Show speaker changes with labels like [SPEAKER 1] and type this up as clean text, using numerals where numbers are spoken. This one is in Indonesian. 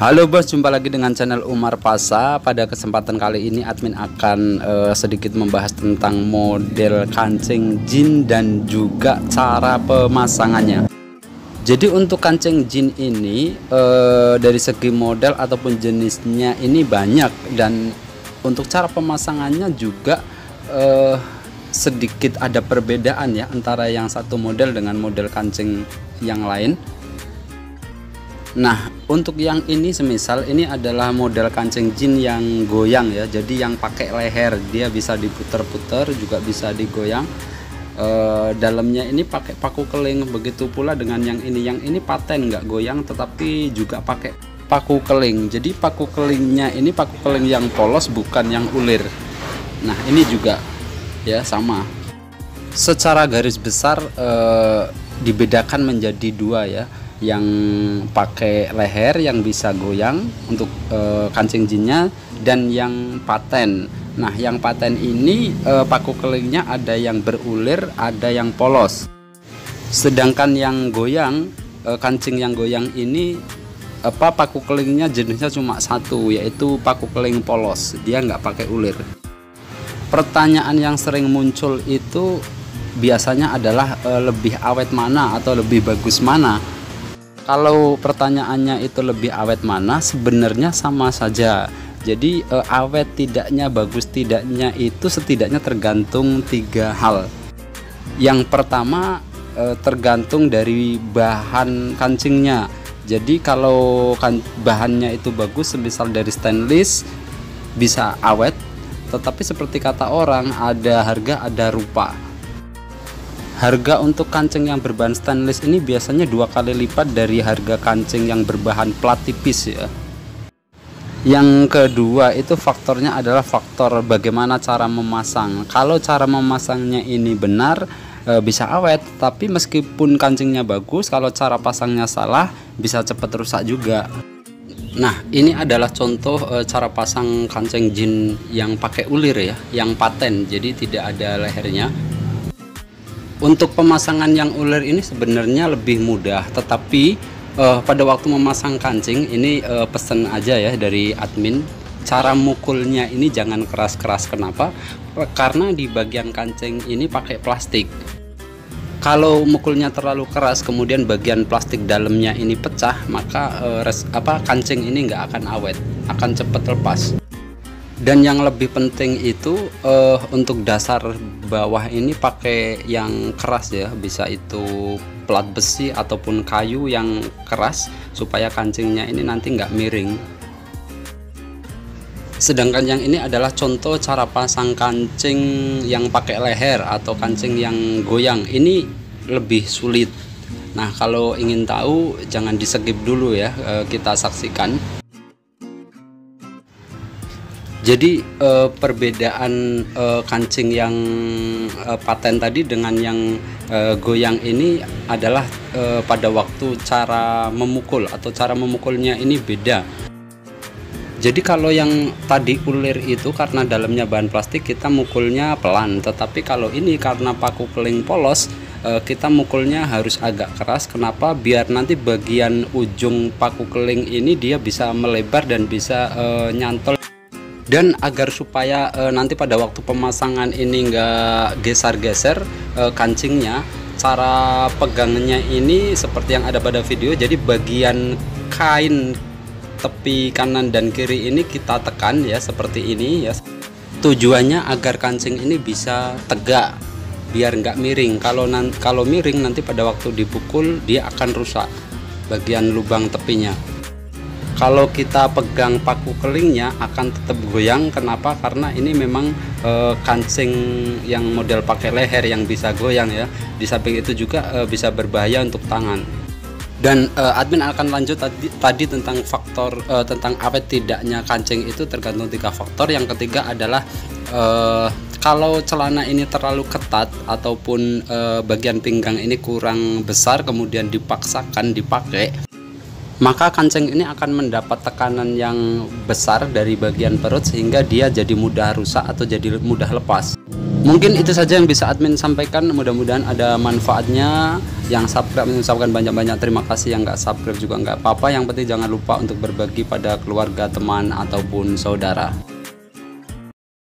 [SPEAKER 1] Halo bos, jumpa lagi dengan channel Umar Pasa. Pada kesempatan kali ini admin akan sedikit membahas tentang model kancing jin dan juga cara pemasangannya. Jadi untuk kancing jin ini dari segi model ataupun jenisnya ini banyak, dan untuk cara pemasangannya juga sedikit ada perbedaan ya antara yang satu model dengan model kancing yang lain. Nah, untuk yang ini semisal ini adalah model kancing jin yang goyang ya. Jadi yang pakai leher, dia bisa diputer-puter, juga bisa digoyang. Dalamnya ini pakai paku keling. Begitu pula dengan yang ini. Yang ini paten, nggak goyang tetapi juga pakai paku keling. Jadi paku kelingnya ini paku keling yang polos, bukan yang ulir. Nah, ini juga ya sama. Secara garis besar dibedakan menjadi dua ya. Yang pakai leher yang bisa goyang untuk kancing jinnya, dan yang paten. Nah, yang paten ini paku kelingnya ada yang berulir, ada yang polos. Sedangkan yang goyang, kancing yang goyang ini paku kelingnya jenisnya cuma satu, yaitu paku keling polos. Dia nggak pakai ulir. Pertanyaan yang sering muncul itu biasanya adalah lebih awet mana atau lebih bagus mana. Kalau pertanyaannya itu lebih awet mana, sebenarnya sama saja. Jadi awet tidaknya, bagus tidaknya itu setidaknya tergantung tiga hal. Yang pertama tergantung dari bahan kancingnya. Jadi kalau bahannya itu bagus, semisal dari stainless, bisa awet. Tetapi seperti kata orang, ada harga ada rupa. Harga untuk kancing yang berbahan stainless ini biasanya 2 kali lipat dari harga kancing yang berbahan plat tipis ya. Yang kedua itu faktornya adalah faktor bagaimana cara memasang. Kalau cara memasangnya ini benar, bisa awet, tapi meskipun kancingnya bagus, kalau cara pasangnya salah bisa cepat rusak juga. Nah, ini adalah contoh cara pasang kancing jin yang pakai ulir ya, yang paten, jadi tidak ada lehernya. Untuk pemasangan yang ulir ini sebenarnya lebih mudah, tetapi pada waktu memasang kancing ini pesan aja ya dari admin, cara mukulnya ini jangan keras-keras. Kenapa? Karena di bagian kancing ini pakai plastik. Kalau mukulnya terlalu keras kemudian bagian plastik dalamnya ini pecah, maka kancing ini nggak akan awet, akan cepat lepas. Dan yang lebih penting itu untuk dasar bawah ini pakai yang keras ya, bisa itu plat besi ataupun kayu yang keras supaya kancingnya ini nanti nggak miring. Sedangkan yang ini adalah contoh cara pasang kancing yang pakai leher atau kancing yang goyang. Ini lebih sulit. Nah, kalau ingin tahu jangan di skip dulu ya, kita saksikan. Jadi perbedaan kancing yang paten tadi dengan yang goyang ini adalah pada waktu cara memukul atau cara memukulnya ini beda. Jadi kalau yang tadi ulir itu karena dalamnya bahan plastik, kita mukulnya pelan, tetapi kalau ini karena paku keling polos, kita mukulnya harus agak keras. Kenapa? Biar nanti bagian ujung paku keling ini dia bisa melebar dan bisa nyantol. Dan agar supaya nanti pada waktu pemasangan ini nggak geser-geser kancingnya, cara pegangnya ini seperti yang ada pada video. Jadi bagian kain tepi kanan dan kiri ini kita tekan ya, seperti ini ya. Tujuannya agar kancing ini bisa tegak, biar nggak miring. Kalau miring nanti pada waktu dipukul dia akan rusak bagian lubang tepinya. Kalau kita pegang paku kelingnya akan tetap goyang. Kenapa? Karena ini memang kancing yang model pakai leher yang bisa goyang ya. Di samping itu juga bisa berbahaya untuk tangan. Dan admin akan lanjut tadi tentang faktor tentang awet tidaknya kancing itu tergantung 3 faktor. Yang ketiga adalah kalau celana ini terlalu ketat ataupun bagian pinggang ini kurang besar kemudian dipaksakan dipakai, maka kancing ini akan mendapat tekanan yang besar dari bagian perut sehingga dia jadi mudah rusak atau jadi mudah lepas. Mungkin itu saja yang bisa admin sampaikan, mudah-mudahan ada manfaatnya. Yang subscribe mengucapkan banyak-banyak terima kasih, yang nggak subscribe juga nggak apa-apa, yang penting jangan lupa untuk berbagi pada keluarga, teman, ataupun saudara.